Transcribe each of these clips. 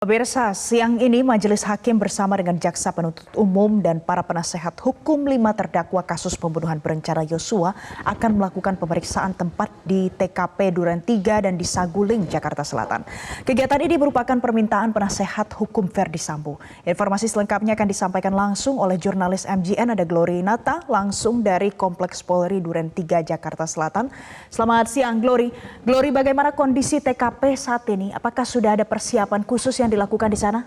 Pemirsa, siang ini Majelis Hakim bersama dengan Jaksa Penuntut Umum dan para penasehat hukum 5 terdakwa kasus pembunuhan berencana Yosua akan melakukan pemeriksaan tempat di TKP Duren 3 dan di Saguling, Jakarta Selatan. Kegiatan ini merupakan permintaan penasehat hukum Ferdy Sambo. Informasi selengkapnya akan disampaikan langsung oleh jurnalis MJN, ada Glory Nata, langsung dari Kompleks Polri Duren 3, Jakarta Selatan. Selamat siang, Glory. Glory, bagaimana kondisi TKP saat ini? Apakah sudah ada persiapan khusus yang dilakukan di sana?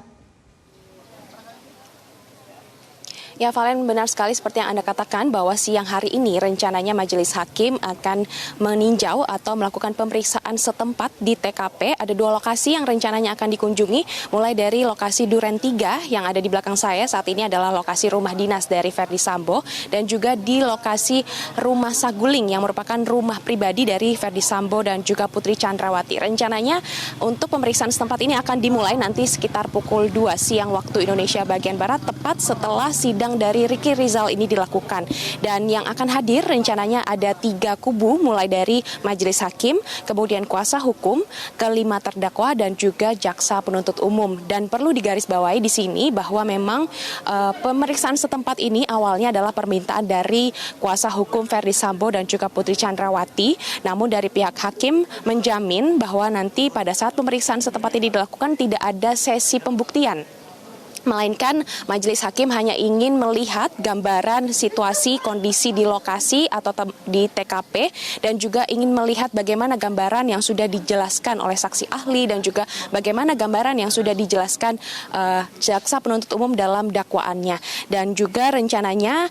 Ya, Valen, benar sekali seperti yang Anda katakan bahwa siang hari ini rencananya Majelis Hakim akan meninjau atau melakukan pemeriksaan setempat di TKP. Ada 2 lokasi yang rencananya akan dikunjungi, mulai dari lokasi Duren 3 yang ada di belakang saya saat ini adalah lokasi rumah dinas dari Ferdy Sambo, dan juga di lokasi rumah Saguling yang merupakan rumah pribadi dari Ferdy Sambo dan juga Putri Chandrawati. Rencananya untuk pemeriksaan setempat ini akan dimulai nanti sekitar pukul 2 siang waktu Indonesia bagian Barat, tepat setelah sidang dari Ricky Rizal ini dilakukan. Dan yang akan hadir rencananya ada 3 kubu, mulai dari Majelis Hakim, kemudian kuasa hukum, ke-5 terdakwa, dan juga jaksa penuntut umum. Dan perlu digarisbawahi di sini bahwa memang pemeriksaan setempat ini awalnya adalah permintaan dari kuasa hukum Ferdy Sambo dan juga Putri Chandrawati. Namun dari pihak hakim menjamin bahwa nanti pada saat pemeriksaan setempat ini dilakukan tidak ada sesi pembuktian, melainkan Majelis Hakim hanya ingin melihat gambaran situasi kondisi di lokasi atau di TKP, dan juga ingin melihat bagaimana gambaran yang sudah dijelaskan oleh saksi ahli dan juga bagaimana gambaran yang sudah dijelaskan jaksa penuntut umum dalam dakwaannya. Dan juga rencananya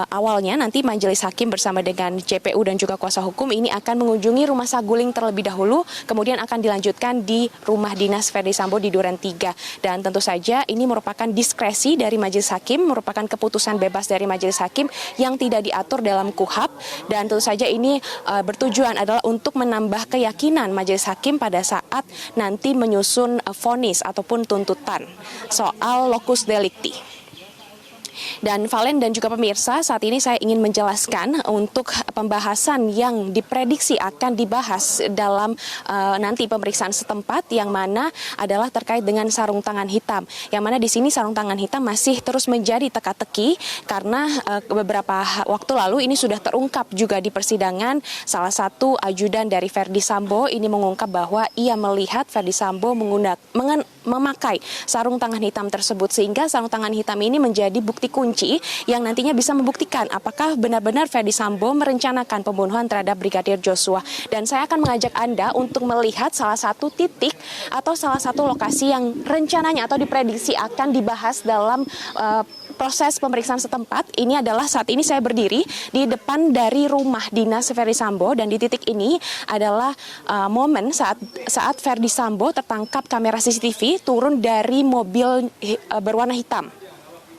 awalnya nanti Majelis Hakim bersama dengan JPU dan juga kuasa hukum ini akan mengunjungi rumah Saguling terlebih dahulu, kemudian akan dilanjutkan di rumah dinas Ferdy Sambo di Duren 3. Dan tentu saja ini merupakan diskresi dari Majelis Hakim, merupakan keputusan bebas dari Majelis Hakim yang tidak diatur dalam KUHP, dan tentu saja ini bertujuan adalah untuk menambah keyakinan Majelis Hakim pada saat nanti menyusun vonis ataupun tuntutan soal locus delicti. Dan Valen dan juga pemirsa, saat ini saya ingin menjelaskan untuk pembahasan yang diprediksi akan dibahas dalam nanti pemeriksaan setempat, yang mana adalah terkait dengan sarung tangan hitam. Yang mana di sini sarung tangan hitam masih terus menjadi teka-teki karena beberapa waktu lalu ini sudah terungkap juga di persidangan. Salah satu ajudan dari Ferdy Sambo ini mengungkap bahwa ia melihat Ferdy Sambo memakai sarung tangan hitam tersebut, sehingga sarung tangan hitam ini menjadi bukti kunci yang nantinya bisa membuktikan apakah benar-benar Ferdy Sambo merencanakan pembunuhan terhadap Brigadir Joshua. Dan saya akan mengajak Anda untuk melihat salah satu titik atau salah satu lokasi yang rencananya atau diprediksi akan dibahas dalam proses pemeriksaan setempat. Ini adalah saat ini saya berdiri di depan dari rumah dinas Ferdy Sambo, dan di titik ini adalah momen saat Ferdy Sambo tertangkap kamera CCTV turun dari mobil berwarna hitam.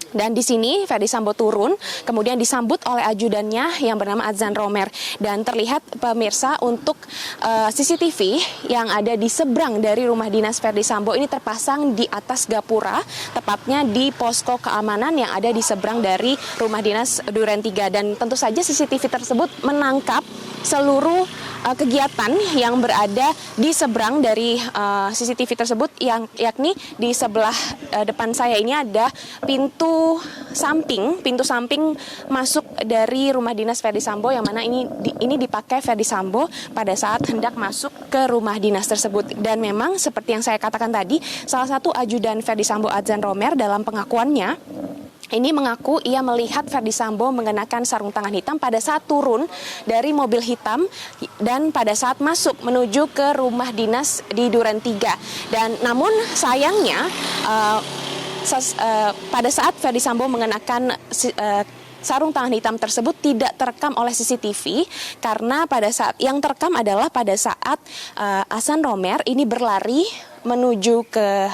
Dan di sini Ferdy Sambo turun, kemudian disambut oleh ajudannya yang bernama Adzan Romer. Dan terlihat pemirsa untuk CCTV yang ada di seberang dari rumah dinas Ferdy Sambo ini terpasang di atas gapura, tepatnya di posko keamanan yang ada di seberang dari rumah dinas Duren 3. Dan tentu saja CCTV tersebut menangkap seluruh kegiatan yang berada di seberang dari CCTV tersebut, yang yakni di sebelah depan saya ini ada pintu samping masuk dari rumah dinas Ferdy Sambo, yang mana ini dipakai Ferdy Sambo pada saat hendak masuk ke rumah dinas tersebut. Dan memang seperti yang saya katakan tadi, salah satu ajudan Ferdy Sambo, Adzan Romer, dalam pengakuannya ini mengaku ia melihat Ferdy Sambo mengenakan sarung tangan hitam pada saat turun dari mobil hitam dan pada saat masuk menuju ke rumah dinas di Duren 3. Dan namun sayangnya pada saat Ferdy Sambo mengenakan sarung tangan hitam tersebut tidak terekam oleh CCTV, karena pada saat yang terekam adalah pada saat Adzan Romer ini berlari menuju ke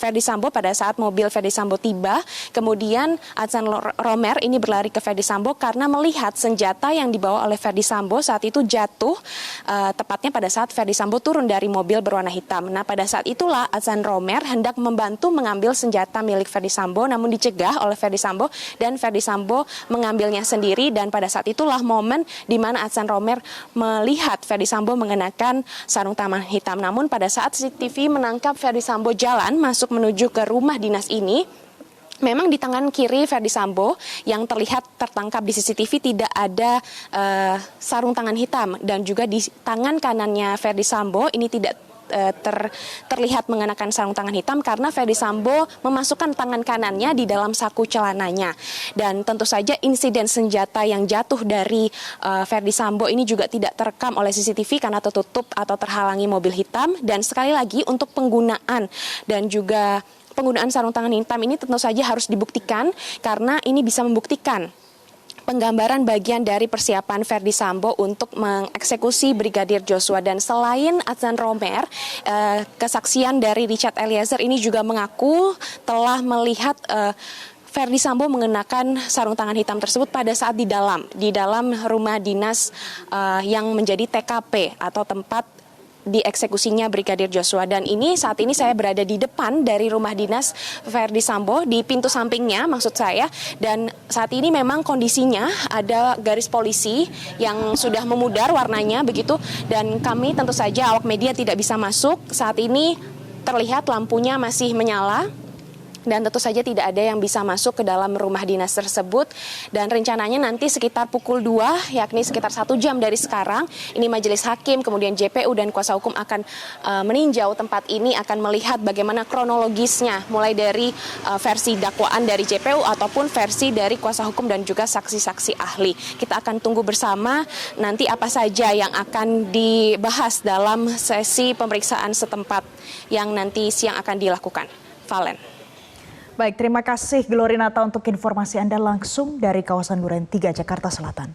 Ferdy Sambo pada saat mobil Ferdy Sambo tiba. Kemudian Adzan Romer ini berlari ke Ferdy Sambo karena melihat senjata yang dibawa oleh Ferdy Sambo saat itu jatuh tepatnya pada saat Ferdy Sambo turun dari mobil berwarna hitam. Nah, pada saat itulah Adzan Romer hendak membantu mengambil senjata milik Ferdy Sambo, namun dicegah oleh Ferdy Sambo dan Ferdy Sambo mengambilnya sendiri. Dan pada saat itulah momen di mana Adzan Romer melihat Ferdy Sambo mengenakan sarung tangan hitam. Namun pada saat CCTV menangkap Ferdy Sambo jalan masuk menuju ke rumah dinas ini, memang di tangan kiri Ferdy Sambo yang terlihat tertangkap di CCTV tidak ada sarung tangan hitam, dan juga di tangan kanannya Ferdy Sambo ini tidak terlihat mengenakan sarung tangan hitam karena Ferdy Sambo memasukkan tangan kanannya di dalam saku celananya. Dan tentu saja insiden senjata yang jatuh dari Ferdy Sambo ini juga tidak terekam oleh CCTV karena tertutup atau terhalangi mobil hitam. Dan sekali lagi untuk penggunaan dan juga penggunaan sarung tangan hitam ini tentu saja harus dibuktikan karena ini bisa membuktikan penggambaran bagian dari persiapan Ferdy Sambo untuk mengeksekusi Brigadir Joshua. Dan selain Adnan Romer, kesaksian dari Richard Eliezer ini juga mengaku telah melihat Ferdy Sambo mengenakan sarung tangan hitam tersebut pada saat di dalam rumah dinas yang menjadi TKP atau tempat dieksekusinya Brigadir Joshua. Dan saat ini saya berada di depan dari rumah dinas Ferdy Sambo, di pintu sampingnya maksud saya. Dan saat ini memang kondisinya ada garis polisi yang sudah memudar warnanya begitu. Dan kami tentu saja awak media tidak bisa masuk. Saat ini terlihat lampunya masih menyala. Dan tentu saja tidak ada yang bisa masuk ke dalam rumah dinas tersebut. Dan rencananya nanti sekitar pukul 2, yakni sekitar 1 jam dari sekarang, ini majelis hakim, kemudian JPU dan kuasa hukum akan meninjau tempat ini, akan melihat bagaimana kronologisnya, mulai dari versi dakwaan dari JPU ataupun versi dari kuasa hukum dan juga saksi-saksi ahli. Kita akan tunggu bersama nanti apa saja yang akan dibahas dalam sesi pemeriksaan setempat yang nanti siang akan dilakukan. Valen. Baik, terima kasih Glorinata untuk informasi Anda langsung dari kawasan Duren 3, Jakarta Selatan.